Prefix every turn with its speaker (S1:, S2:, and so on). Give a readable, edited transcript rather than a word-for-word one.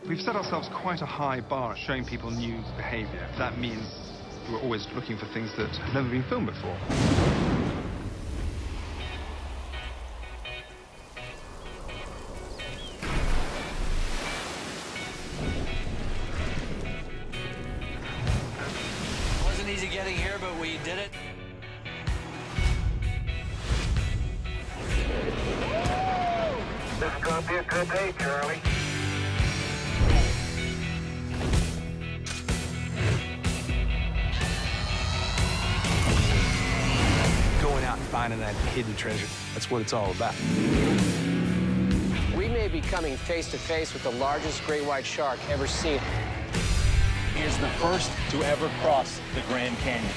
S1: We've set ourselves quite a high bar showing people new behavior. That means we're always looking for things that have never been filmed before.
S2: Wasn't easy getting here, but we did it.
S3: This is gonna be a good day, Charlie.
S4: Going out and finding that hidden treasure. That's what it's all about.
S5: We may be coming face to face with the largest great white shark ever seen.
S6: He is the first to ever cross the Grand Canyon.